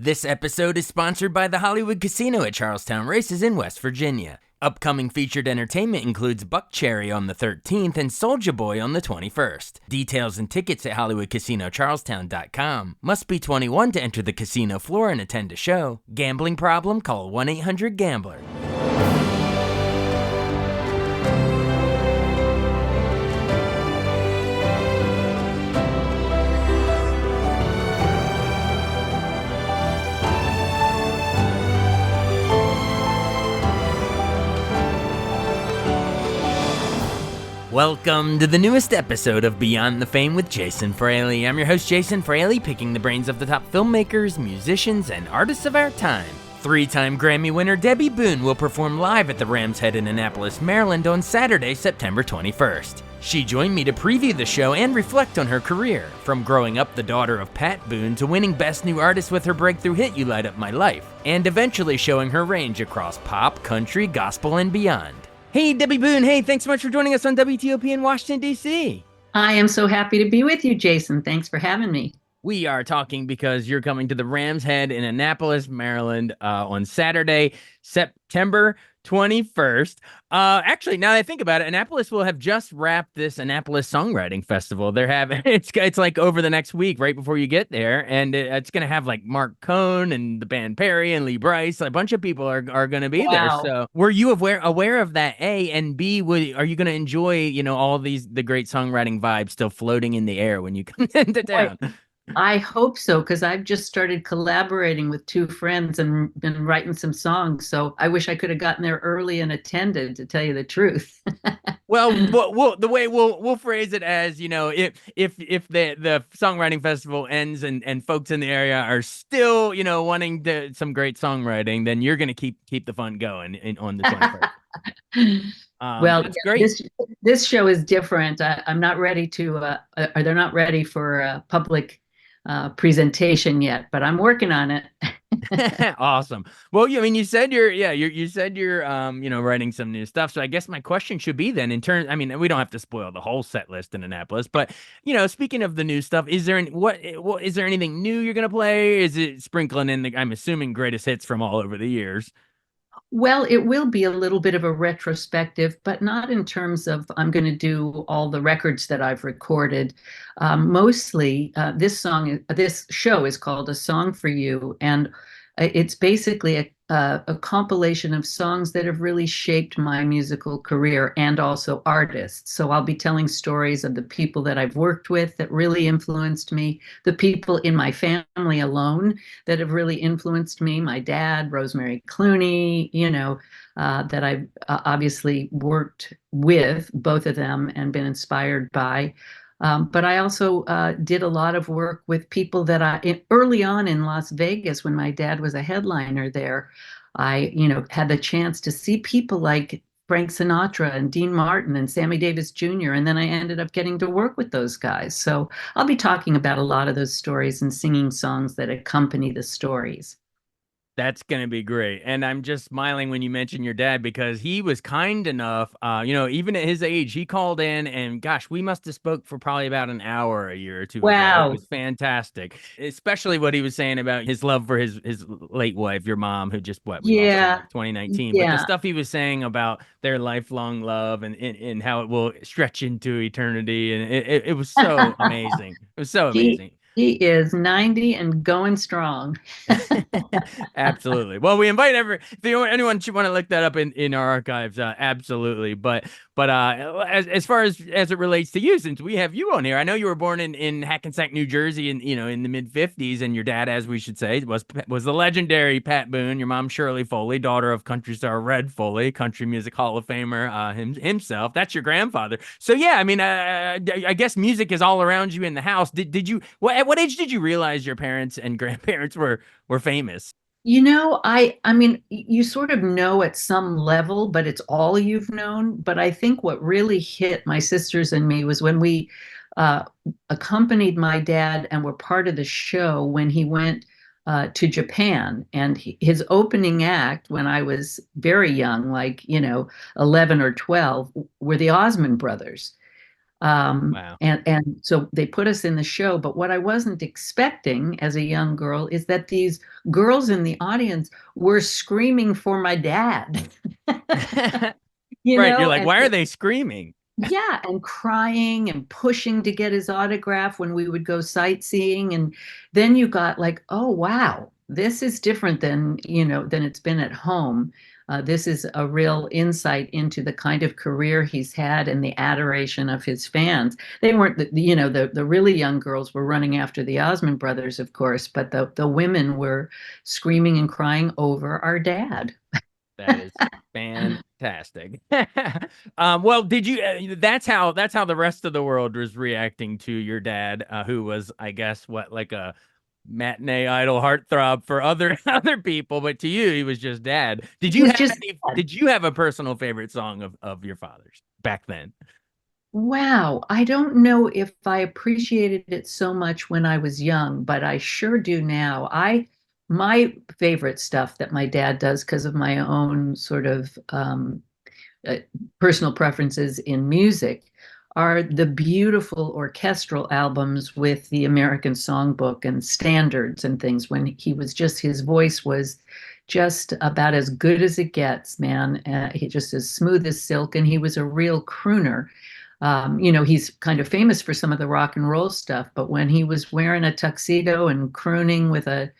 This episode is sponsored by the Hollywood Casino at Charlestown Races in West Virginia. Upcoming featured entertainment includes Buck Cherry on the 13th and Soulja Boy on the 21st. Details and tickets at HollywoodCasinoCharlestown.com. Must be 21 to enter the casino floor and attend a show. Gambling problem? Call 1-800-GAMBLER. Welcome to the newest episode of Beyond the Fame with Jason Fraley. I'm your host, Jason Fraley, picking the brains of the top filmmakers, musicians, and artists of our time. Three-time Grammy winner Debby Boone will perform live at the Rams Head in Annapolis, Maryland on Saturday, September 21st. She joined me to preview the show and reflect on her career, from growing up the daughter of Pat Boone to winning Best New Artist with her breakthrough hit You Light Up My Life, and eventually showing her range across pop, country, gospel, and beyond. Hey, Debby Boone. Hey, thanks so much for joining us on WTOP in Washington, D.C. I am so happy to be with you, Jason. Thanks for having me. We are talking because you're coming to the Rams Head in Annapolis, Maryland on Saturday, September 21st. Actually, now that I think about it, Annapolis will have just wrapped this Annapolis Songwriting Festival. They're having it's like over the next week, right before you get there, and it's going to have like Mark Cohn and the band Perry and Lee Brice. A bunch of people are going to be there. So, were you aware of that? A and B, are you going to enjoy all the great songwriting vibes still floating in the air when you come into town? I hope so, because I've just started collaborating with two friends and been writing some songs. So I wish I could have gotten there early and attended, to tell you the truth. Well, the way we'll phrase it as, if the songwriting festival ends and folks in the area are still, wanting some great songwriting, then you're going to keep the fun going on the 21st. Well, that's great. This show is different. I'm not ready to, they're not ready for a public presentation yet, but I'm working on it. Awesome. Well, you said you're writing some new stuff. So I guess my question should be then, in terms, we don't have to spoil the whole set list in Annapolis, but speaking of the new stuff, is there is there anything new you're gonna play? Is it sprinkling in I'm assuming greatest hits from all over the years? Well, it will be a little bit of a retrospective, but not in terms of I'm going to do all the records that I've recorded. Mostly, this show is called A Song for You, and it's basically a compilation of songs that have really shaped my musical career and also artists. So I'll be telling stories of the people that I've worked with that really influenced me, the people in my family alone that have really influenced me, my dad, Rosemary Clooney, that I've obviously worked with, both of them, and been inspired by. But I also did a lot of work with people that early on in Las Vegas, when my dad was a headliner there, I, had the chance to see people like Frank Sinatra and Dean Martin and Sammy Davis Jr. And then I ended up getting to work with those guys. So I'll be talking about a lot of those stories and singing songs that accompany the stories. That's going to be great. And I'm just smiling when you mention your dad, because he was kind enough, even at his age, he called in and gosh, we must have spoke for probably about an hour a year or two Wow. ago. It was fantastic, especially what he was saying about his love for his late wife, your mom, who just, we lost her in 2019. Yeah. But the stuff he was saying about their lifelong love and how it will stretch into eternity. And it was so amazing. It was so amazing. He is 90 and going strong. Absolutely. Well, we invite anyone should want to look that up in our archives. Absolutely. But as far as it relates to you, since we have you on here, I know you were born in Hackensack, New Jersey, in the mid '50s, and your dad, as we should say, was the legendary Pat Boone. Your mom, Shirley Foley, daughter of country star Red Foley, country music Hall of Famer himself. That's your grandfather. So yeah, I guess music is all around you in the house. Did you? At what age did you realize your parents and grandparents were famous? You sort of know at some level, but it's all you've known. But I think what really hit my sisters and me was when we accompanied my dad and were part of the show when he went to Japan. And his opening act, when I was very young, 11 or 12, were the Osmond brothers. Wow. And so they put us in the show. But what I wasn't expecting as a young girl is that these girls in the audience were screaming for my dad. You Right. You're know, like, and why are they screaming? yeah, and crying and pushing to get his autograph when we would go sightseeing. And then you got like, oh, wow, this is different than, than it's been at home. This is a real insight into the kind of career he's had and the adoration of his fans. They weren't, the really young girls were running after the Osmond brothers, of course, but the women were screaming and crying over our dad. That is fantastic. Well, did you? That's how the rest of the world was reacting to your dad, who was, I guess, what, like a matinee idol heartthrob for other other people, but to you, he was just dad. Did It you was have just any? Did you have a personal favorite song of your father's back then? wow, I don't know if I appreciated it so much when I was young, but I sure do now. My favorite stuff that my dad does because of my own sort of uh, personal preferences in music are the beautiful orchestral albums with the American Songbook and standards and things when he was just his voice was just about as good as it gets, man. He just as smooth as silk, and he was a real crooner. He's kind of famous for some of the rock and roll stuff, but when he was wearing a tuxedo and crooning with a,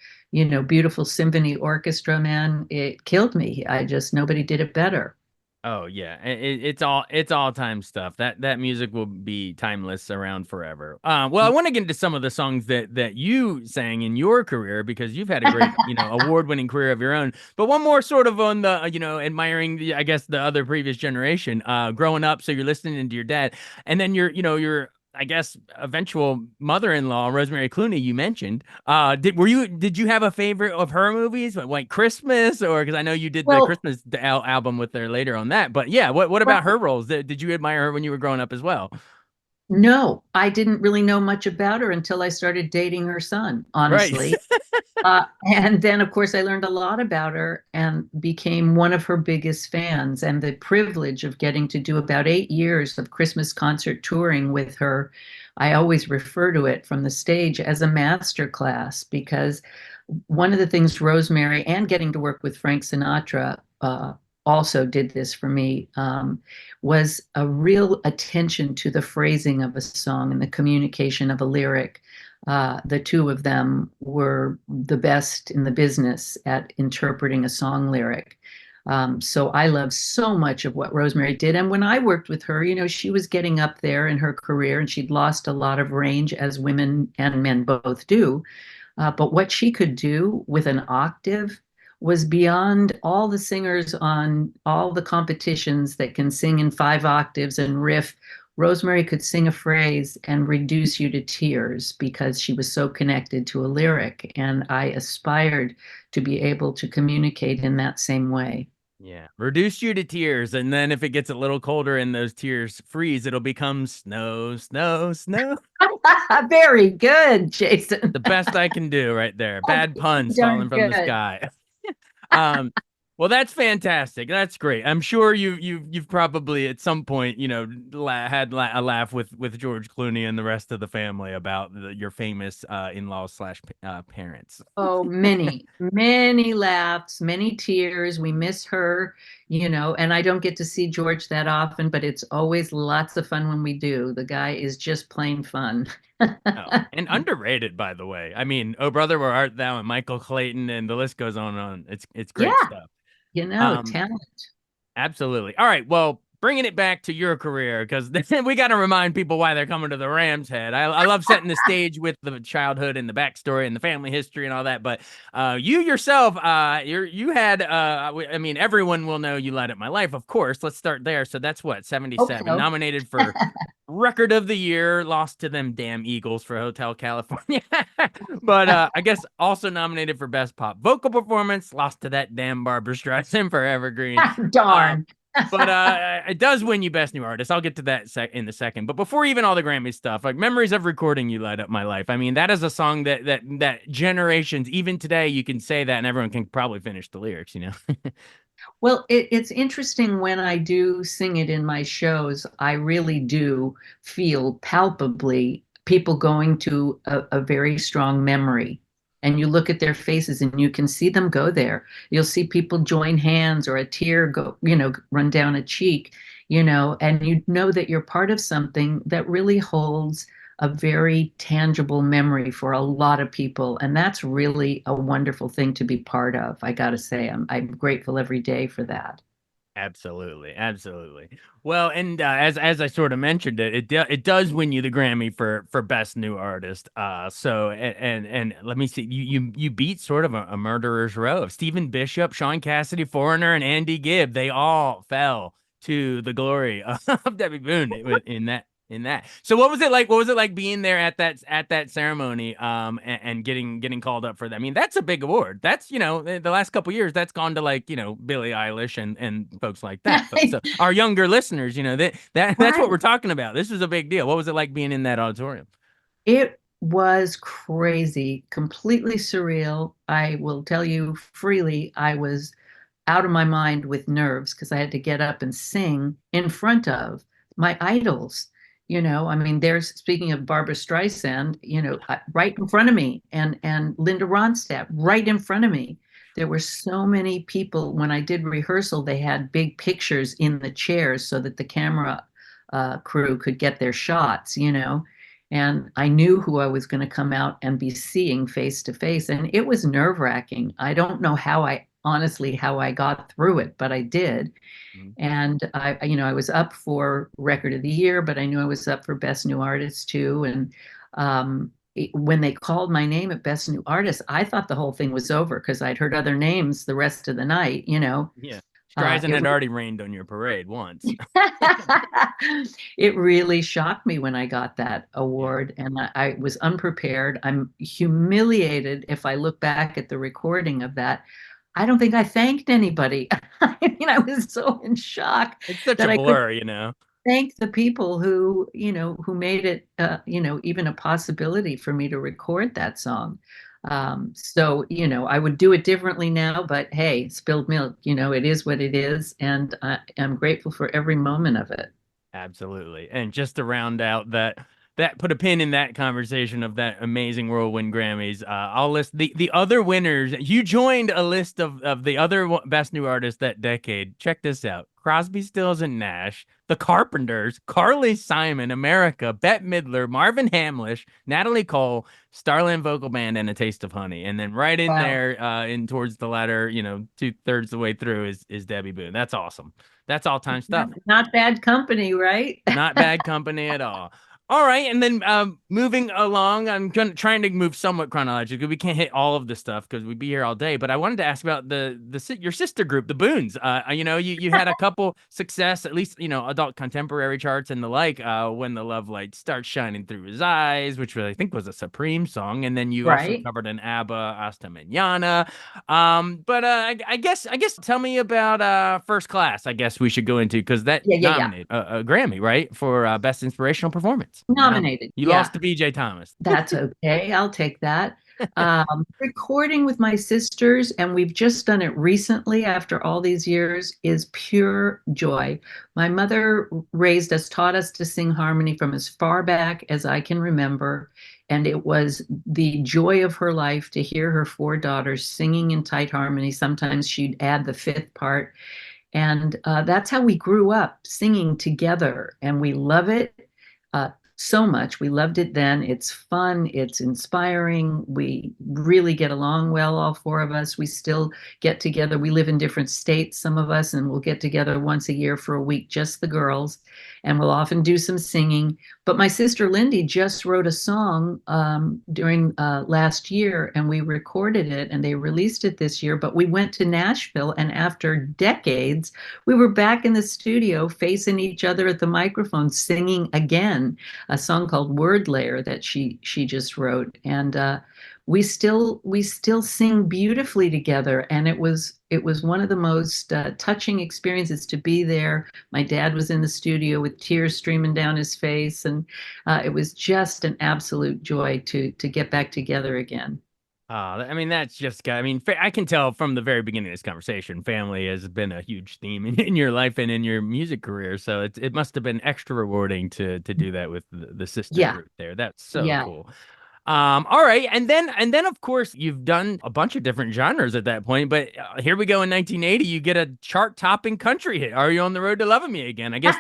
beautiful symphony orchestra, man, it killed me. Nobody did it better. Oh yeah, it's all time stuff. That music will be timeless, around forever. Well, I want to get into some of the songs that you sang in your career, because you've had a great, award winning career of your own. But one more sort of on the, admiring the, I guess, the other previous generation, growing up. So you're listening to your dad, and then your I guess eventual mother-in-law, Rosemary Clooney, you mentioned. Did you have a favorite of her movies, like Christmas, or because I know you did the Well, Christmas album with her later on that? But yeah, what about her well, roles? Did you admire her when you were growing up as well? no, I didn't really know much about her until I started dating her son, Right. honestly. And then, of course, I learned a lot about her and became one of her biggest fans. And the privilege of getting to do about 8 years of Christmas concert touring with her, I always refer to it from the stage as a master class because one of the things Rosemary and getting to work with Frank Sinatra also did this for me was a real attention to the phrasing of a song and the communication of a lyric. The two of them were the best in the business at interpreting a song lyric. So I love so much of what Rosemary did. And when I worked with her, she was getting up there in her career and she'd lost a lot of range, as women and men both do. But what she could do with an octave was beyond all the singers on all the competitions that can sing in 5 octaves and riff. Rosemary could sing a phrase and reduce you to tears because she was so connected to a lyric. And I aspired to be able to communicate in that same way. Yeah, reduce you to tears, and then if it gets a little colder and those tears freeze, it'll become snow, snow, snow. Very good, Jason. The best I can do right there. That's Bad puns falling darn from the good. sky. Um, well, that's fantastic. That's great. I'm sure you've probably at some point, had a laugh with George Clooney and the rest of the family about your famous in-laws slash parents. Oh, many, many laughs, many tears. We miss her, and I don't get to see George that often, but it's always lots of fun when we do. The guy is just plain fun. Oh, and underrated, by the way. I mean, Oh Brother, Where Art Thou, and Michael Clayton, and the list goes on and on. It's great Yeah, stuff. Um, talent. Absolutely. All right. Well, bringing it back to your career, because we got to remind people why they're coming to the Rams Head. I love setting the stage with the childhood and the backstory and the family history and all that. But you yourself, you had, I mean, everyone will know you light up my life, of course. Let's start there. So that's what, Hope 77, so. nominated for Record of the Year, lost to them damn Eagles for Hotel California. But I guess also nominated for Best Pop Vocal Performance, lost to that damn Barbara Streisand for Evergreen. Um, Darn. but it does win you Best New Artist. I'll get to that in a second. But before even all the Grammy stuff, like Memories of Recording You Light Up My Life. I mean, that is a song that generations, even today, you can say that and everyone can probably finish the lyrics, Well, it's interesting when I do sing it in my shows, I really do feel palpably people going to a very strong memory. And you look at their faces and you can see them go there. You'll see people join hands or a tear go, run down a cheek, and you know that you're part of something that really holds a very tangible memory for a lot of people. And that's really a wonderful thing to be part of. I got to say, I'm grateful every day for that. Absolutely, absolutely. Well, and as I sort of mentioned it does win you the Grammy for best new artist. So and let me see, you beat sort of a murderer's row of Stephen Bishop, Sean Cassidy, Foreigner, and Andy Gibb. They all fell to the glory of Debbie Boone in that. So what was it like? What was it like being there at that ceremony and getting called up for that? I mean, that's a big award. That's, the last couple years that's gone to like, Billie Eilish and folks like that. But so our younger listeners, that's what Right. we're talking about. This was a big deal. What was it like being in that auditorium? It was crazy, completely surreal. I will tell you freely, I was out of my mind with nerves because I had to get up and sing in front of my idols. I mean, there's speaking of Barbara Streisand, right in front of me, and Linda Ronstadt right in front of me. There were so many people. When I did rehearsal, they had big pictures in the chairs so that the camera crew could get their shots. And I knew who I was going to come out and be seeing face to face. And it was nerve wracking. I don't know how I got through it, but I did. Mhm. And I was up for Record of the Year, but I knew I was up for Best New Artist too. And when they called my name at Best New Artist, I thought the whole thing was over because I'd heard other names the rest of the night. Yeah. Streisand It had already rained on your parade once. it really shocked me when I got that Yeah. award, and I was unprepared. I'm humiliated if I look back at the recording of that. I don't think I thanked anybody. I mean, I was so in shock It's such a that I couldn't blur. thank the people who made it, even a possibility for me to record that song. So, I would do it differently now, but hey, spilled milk, it is what it is. And I'm grateful for every moment of it. Absolutely. And just to round out that put a pin in that conversation of that amazing whirlwind Grammys. I'll list the other winners. You joined a list of the other best new artists that decade. Check this out: Crosby, Stills and Nash, The Carpenters, Carly Simon, America, Bette Midler, Marvin Hamlish, Natalie Cole, Starland Vocal Band, and A Taste of Honey. And then right in Wow. there, in towards the latter, 2/3 the way through is Debbie Boone. That's awesome. That's all time stuff. Not bad company, right? Not bad company at all. All right, and then moving along, trying to move somewhat chronologically. We can't hit all of the stuff because we'd be here all day. But I wanted to ask about your sister group, the Boones. You had a couple success, at least adult contemporary charts and the like. When the love light starts shining through his eyes, which I think was a Supreme song, and then you also Right. covered an ABBA Hasta Mañana. But I guess tell me about First Class. I guess we should go into because that Yeah, yeah, yeah. nominated a Grammy, right, for best inspirational performance. Nominated. You Yeah. lost to B.J. Thomas. That's okay. I'll take that. Recording with my sisters, and we've just done it recently after all these years, is pure joy. My mother raised us, taught us to sing harmony from as far back as I can remember. And it was the joy of her life to hear her four daughters singing in tight harmony. Sometimes she'd add the fifth part. And that's how we grew up singing together. And we love it so much. We loved it then. It's fun. It's inspiring. We really get along well, all four of us. We still get together. We live in different states, some of us, and we'll get together once a year for a week, just the girls. And we'll often do some singing. But my sister Lindy just wrote a song during last year, and we recorded it and they released it this year. But we went to Nashville, and after decades, we were back in the studio facing each other at the microphone singing again a song called Word Layer that she just wrote, and we still sing beautifully together. And it was one of the most touching experiences to be there. My dad was in the studio with tears streaming down his face, and it was just an absolute joy to get back together again. I mean, that's just, I mean, I can tell from the very beginning of this conversation, family has been a huge theme in your life and in your music career. So it must have been extra rewarding to do that with the sister Yeah, group there. That's so yeah. cool. All right, and then of course you've done a bunch of different genres at that point, but here we go in 1980, you get a chart-topping country hit. Are You on the Road to Loving Me Again? I guess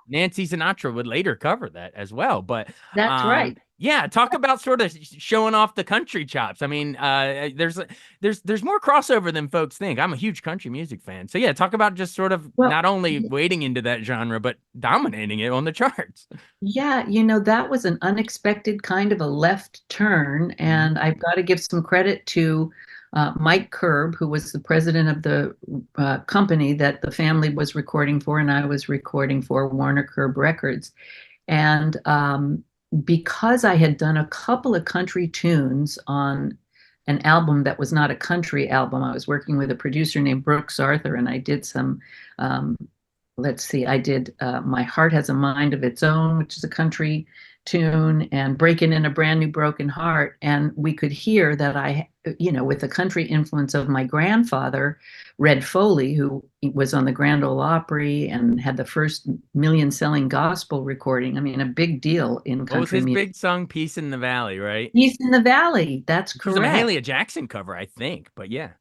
Nancy Sinatra would later cover that as well, but That's right. yeah, talk about sort of showing off the country chops. I mean, there's more crossover than folks think. I'm a huge country music fan, so yeah, talk about just sort of Well, not only wading into that genre but dominating it on the charts. yeah, that was an unexpected kind of a left turn. Mhm. And I've got to give some credit to Mike Curb, who was the president of the company that the family was recording for, and I was recording for, Warner Curb Records. And because I had done a couple of country tunes on an album that was not a country album, I was working with a producer named Brooks Arthur, and I did some um, let's see, I did My Heart Has a Mind of Its Own, which is a country tune, and Breaking in a Brand New Broken Heart. And we could hear that with the country influence of my grandfather, Red Foley, who was on the Grand Ole Opry and had the first million selling gospel recording. I mean, a big deal in What was country his music. big song, Peace in the Valley, right? He's in the Valley. That's Which was a correct. Mahalia Jackson cover, I think. But yeah,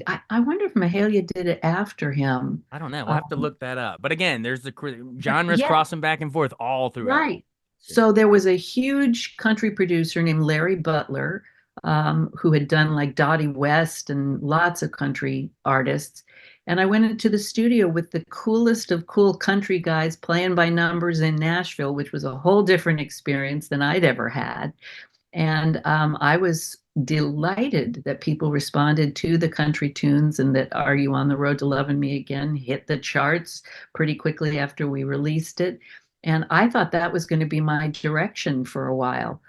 I wonder if Mahalia did it after him. I don't know. We'll Uh, have to look that up. But again, there's the genres yeah, crossing back and forth all throughout. right. So there was a huge country producer named Larry Butler, who had done like Dottie West and lots of country artists. And I went into the studio with the coolest of cool country guys playing by numbers in Nashville, which was a whole different experience than I'd ever had. And I was delighted that people responded to the country tunes, and that Are You on the Road to Loving Me Again hit the charts pretty quickly after we released it. And I thought that was going to be my direction for a while.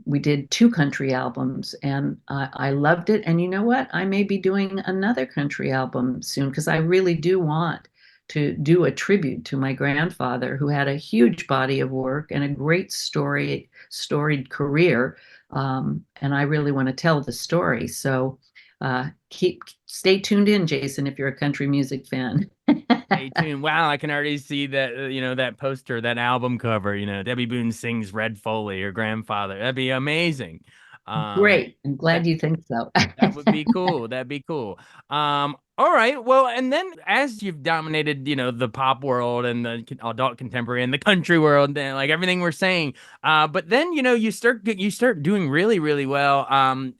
We did two country albums, and I loved it. And you know what? I may be doing another country album soon, because I really do want to do a tribute to my grandfather, who had a huge body of work and a great storied career. And I really want to tell the story. So stay tuned in, Jason, if you're a country music fan. Stay tuned. Wow, I can already see that, that poster, that album cover, Debbie Boone sings Red Foley, her grandfather. That'd be amazing. Um, Great. I'm glad that you think so. That would be cool. That'd be cool. All right. Well, and then as you've dominated, the pop world and the adult contemporary and the country world, and like everything we're saying, but then you start doing really, really well,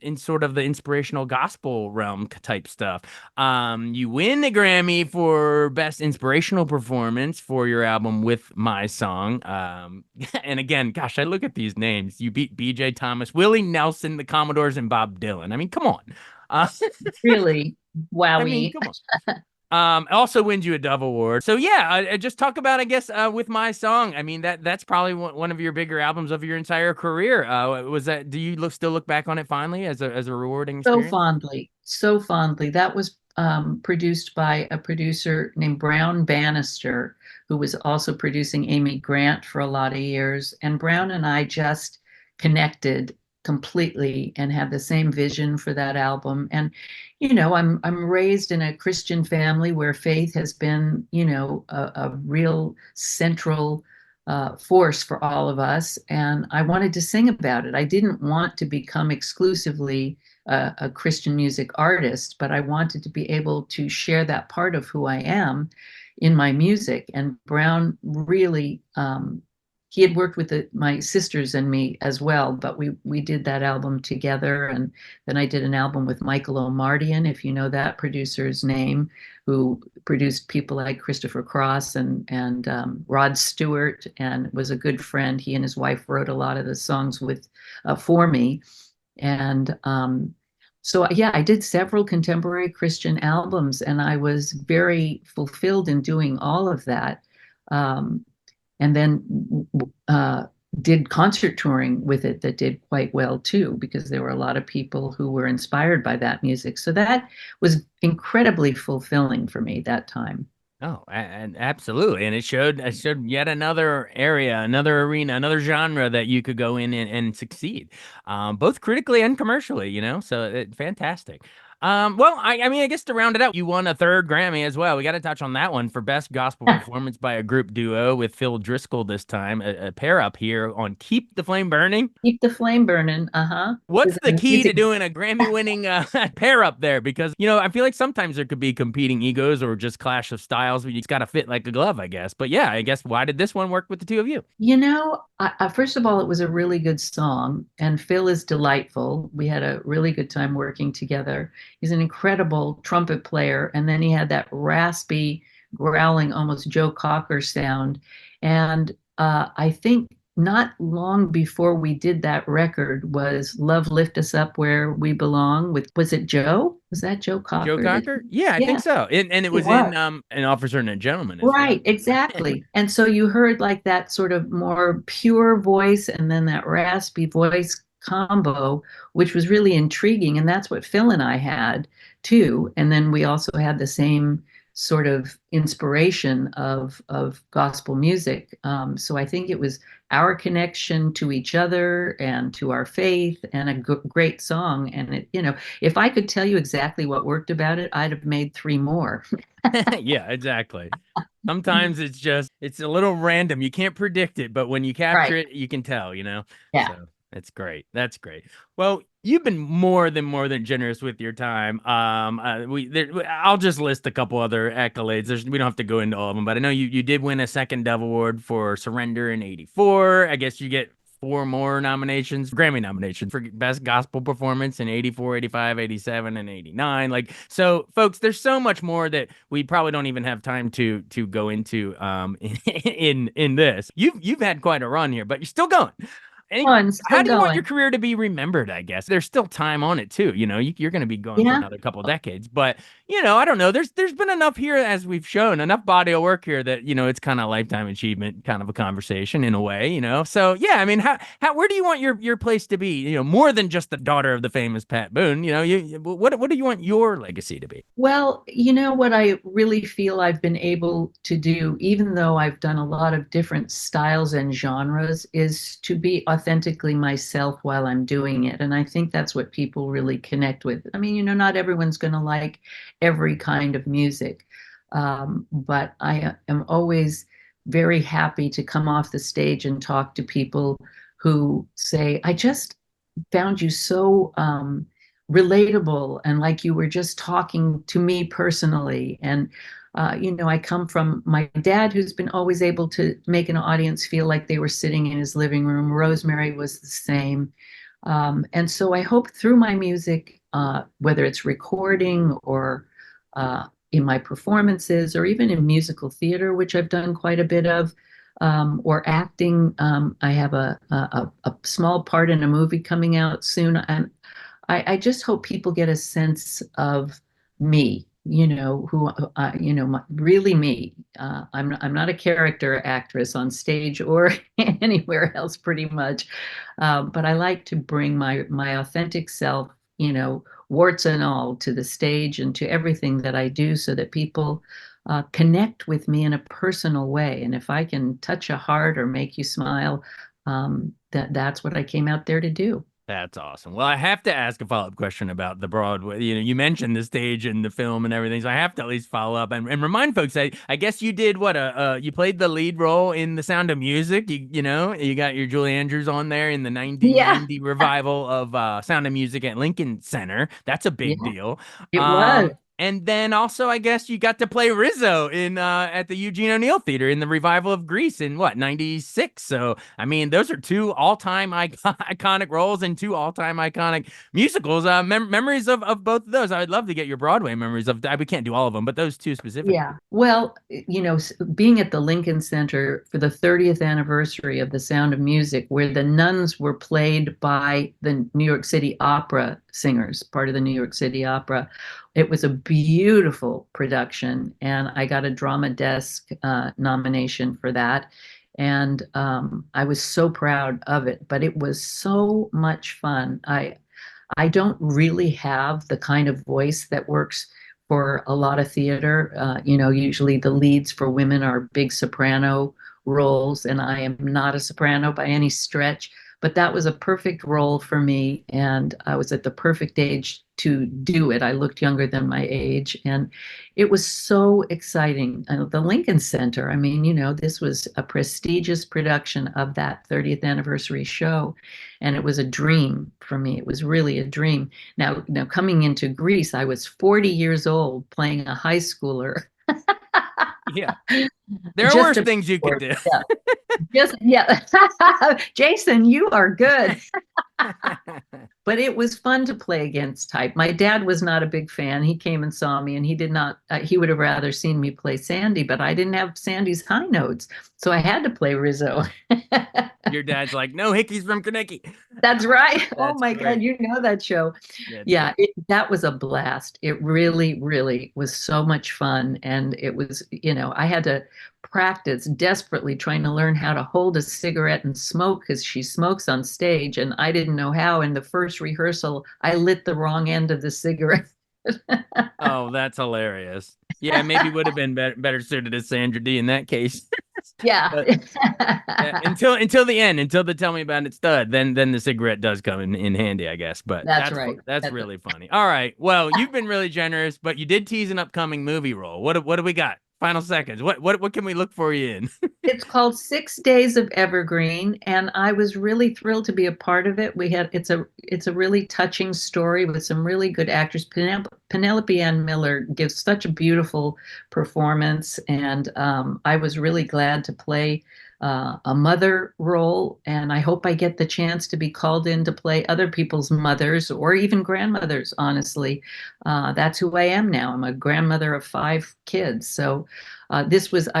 in sort of the inspirational gospel realm type stuff. You win a Grammy for best inspirational performance for your album With My Song. And again, gosh, I look at these names. You beat B.J. Thomas, Willie Nelson, the Commodores, and Bob Dylan. I mean, come on. Uh, Really, I mean, wowie. come on. Also wins you a Dove Award. So yeah, just talk about, I guess, With My Song. I mean, that's probably one of your bigger albums of your entire career. Was that? Do you still look back on it fondly as a rewarding So experience? fondly, so fondly. That was produced by a producer named Brown Bannister, who was also producing Amy Grant for a lot of years. And Brown and I just connected completely and had the same vision for that album. And I'm raised in a Christian family where faith has been, a real central force for all of us. And I wanted to sing about it. I didn't want to become exclusively a Christian music artist, but I wanted to be able to share that part of who I am in my music. And Brown really, he had worked with my sisters and me as well, but we did that album together. And then I did an album with Michael Omartian, if you know that producer's name, who produced people like Christopher Cross and Rod Stewart, and was a good friend. He and his wife wrote a lot of the songs for me. And so, yeah, I did several contemporary Christian albums, and I was very fulfilled in doing all of that. Um, and then did concert touring with it that did quite well too, because there were a lot of people who were inspired by that music. So that was incredibly fulfilling for me that time. Oh, and absolutely. And it showed yet another area, another arena, another genre that you could go in and succeed, both critically and commercially, so fantastic. Well, I mean, I guess to round it out, you won a third Grammy as well. We got to touch on that one for Best Gospel Performance by a Group Duo with Phil Driscoll this time, a pair up here on Keep the Flame Burning. Keep the flame burning. Uh-huh. What's Is the key to amazing. doing a Grammy-winning pair up there? Because I feel like sometimes there could be competing egos or just clash of styles, but you just got to fit like a glove, I guess. But yeah, I guess why did this one work with the two of you? First of all, it was a really good song, and Phil is delightful. We had a really good time working together. He's an incredible trumpet player, and then he had that raspy, growling, almost Joe Cocker sound. And I think not long before we did that record was "Love Lift Us Up Where We Belong" with, was it Joe? Was that Joe Joe Cocker? Cocker? Yeah, I think Yeah, so. And it it was was. in An Officer and a Gentleman as well. Right, exactly. And so you heard like that sort of more pure voice and then that raspy voice combo, which was really intriguing. And that's what Phil and I had too. And then we also had the same sort of inspiration of gospel music. So I think it was our connection to each other and to our faith and a great song. And if I could tell you exactly what worked about it, I'd have made three more. Yeah, exactly. Sometimes it's a little random. You can't predict it, but when you capture Right. it, you can tell. Yeah. So that's great. That's great. Well, you've been more than generous with your time. I'll just list a couple other accolades. We don't have to go into all of them, but I know you did win a second Dove Award for Surrender in '84. I guess you get four more nominations, Grammy nominations for Best Gospel Performance in '84, '85, '87, and '89. Like, so folks, there's so much more that we probably don't even have time to go into in this. You've had quite a run here, but you're still going. Still How do you want your going. career to be remembered? I guess there's still time on it too. You're going to be going for Yeah. another couple decades, but I don't know. There's been enough here, as we've shown, enough body of work here that it's kind of lifetime achievement, kind of a conversation in a way. So yeah, I mean, how where do you want your place to be? More than just the daughter of the famous Pat Boone. What do you want your legacy to be? Well, you know what I really feel I've been able to do, even though I've done a lot of different styles and genres, is to be authentically myself while I'm doing it. And I think that's what people really connect with. I mean, not everyone's going to like every kind of music, but I am always very happy to come off the stage and talk to people who say, I just found you so relatable and like you were just talking to me personally. And I come from my dad, who's been always able to make an audience feel like they were sitting in his living room. Rosemary was the same. And so I hope through my music, whether it's recording or in my performances or even in musical theater, which I've done quite a bit of, or acting. I have a small part in a movie coming out soon. And I just hope people get a sense of me, who, really me. I'm not a character actress on stage or anywhere else, pretty much. But I like to bring my authentic self, warts and all, to the stage and to everything that I do, so that people connect with me in a personal way. And if I can touch a heart or make you smile, that's what I came out there to do. That's awesome. Well, I have to ask a follow-up question about the Broadway. You mentioned the stage and the film and everything, so I have to at least follow up and remind folks. I guess you did what? You played the lead role in The Sound of Music. You got your Julie Andrews on there in the Yeah, 1990 revival of Sound of Music at Lincoln Center. That's a big yeah, deal. it was. And then also, I guess you got to play Rizzo in at the Eugene O'Neill Theater in the revival of Grease in what, '96. So I mean, those are two all-time iconic roles and two all-time iconic musicals. Memories of both of those. I would love to get your Broadway memories of. We can't do all of them, but those two specifically. Yeah. Well, being at the Lincoln Center for the 30th anniversary of The Sound of Music, where the nuns were played by the New York City Opera singers, part of the New York City Opera, it was a beautiful production, and I got a Drama Desk nomination for that. And I was so proud of it, but it was so much fun. I don't really have the kind of voice that works for a lot of theater. Usually the leads for women are big soprano roles, and I am not a soprano by any stretch, but that was a perfect role for me, and I was at the perfect age to do it. I looked younger than my age, and it was so exciting. The Lincoln Center, I mean, this was a prestigious production of that 30th anniversary show, and it was a dream for me. It was really a dream. Now coming into Greece, I was 40 years old playing a high schooler. Yeah. There are Just worse a things you could do. Yeah. Yeah. Jason, you are good. But it was fun to play against type. My dad was not a big fan. He came and saw me, and he did not, he would have rather seen me play Sandy, but I didn't have Sandy's high notes. So I had to play Rizzo. Your dad's like, no hickeys from Kaneki. That's right. Oh That's my great. God, you know that show. That's Yeah, that was a blast. It really, really was so much fun. And it was, I had to practice desperately trying to learn how to hold a cigarette and smoke because she smokes on stage. And I didn't know how. In the first rehearsal, I lit the wrong end of the cigarette. Oh, that's hilarious. Yeah, maybe would have been better suited as Sandra D in that case. Yeah. But until the end, until the tell me about it stud, then the cigarette does come in handy, I guess. But That's right. That's really funny. All right. Well, you've been really generous, but you did tease an upcoming movie role. What do we got? Final seconds. What can we look for you in? It's called 6 Days of Evergreen, and I was really thrilled to be a part of it. It's a really touching story with some really good actors. Penelope Ann Miller gives such a beautiful performance, and I was really glad to play a mother role, and I hope I get the chance to be called in to play other people's mothers or even grandmothers, honestly. That's who I am now. I'm a grandmother of 5 kids. So I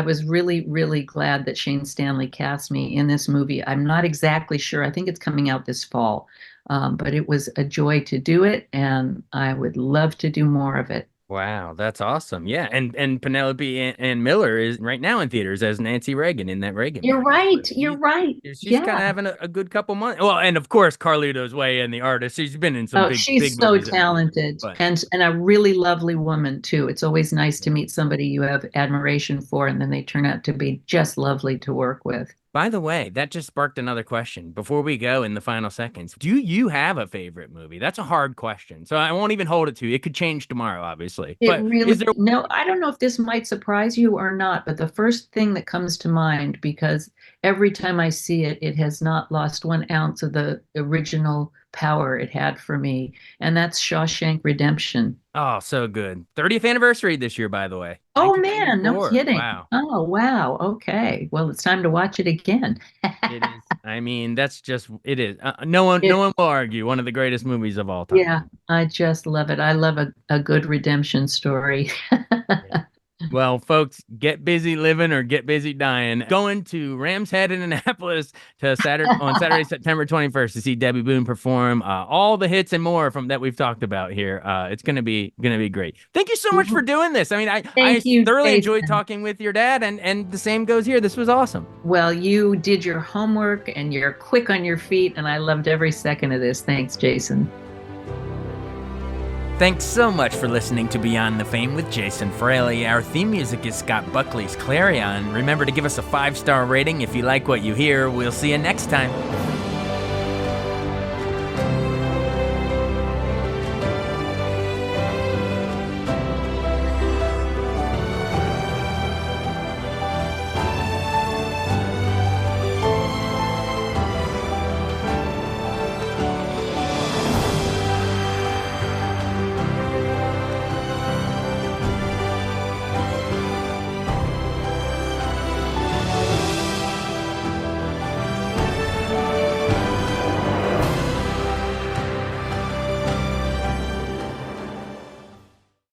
was really, really glad that Shane Stanley cast me in this movie. I'm not exactly sure. I think it's coming out this fall. But it was a joy to do it, and I would love to do more of it. Wow, that's awesome. Yeah, and Penelope Ann Miller is right now in theaters as Nancy Reagan in that Reagan You're movie. right. You're right. She's kind of Yeah. having a good couple months. Well, and of course Carlito's Way and the artist. She's been in some Oh, big she's so movies over the years. talented But and a really lovely woman too. It's always nice to meet somebody you have admiration for, and then they turn out to be just lovely to work with. by the way, that just sparked another question. Before we go in the final seconds, do you have a favorite movie? That's a hard question, so I won't even hold it to you. It could change tomorrow, obviously. It But is really, there? no, I don't know if this might surprise you or not, but the first thing that comes to mind, because every time I see it, it has not lost 1 ounce of the original power it had for me, and that's Shawshank Redemption. Oh, so good. 30th anniversary this year, by the way. Oh man, no 1994. kidding. Wow. Oh wow. Okay. Well, it's time to watch it again. It is. I mean, that's just it is. No one It, will argue. One of the greatest movies of all time. yeah, I just love it. I love a good redemption story. Yeah. Well, folks, get busy living or get busy dying. Going to Rams Head in Annapolis to Saturday, September 21st to see Debby Boone perform all the hits and more from that we've talked about here. It's gonna be great. Thank you so much for doing this. I mean, I Thank you, thoroughly enjoyed Jason. talking with your dad, and the same goes here. This was awesome. Well, you did your homework and you're quick on your feet, and I loved every second of this. Thanks, Jason. Thanks so much for listening to Beyond the Fame with Jason Fraley. Our theme music is Scott Buckley's Clarion. Remember to give us a 5-star rating if you like what you hear. We'll see you next time.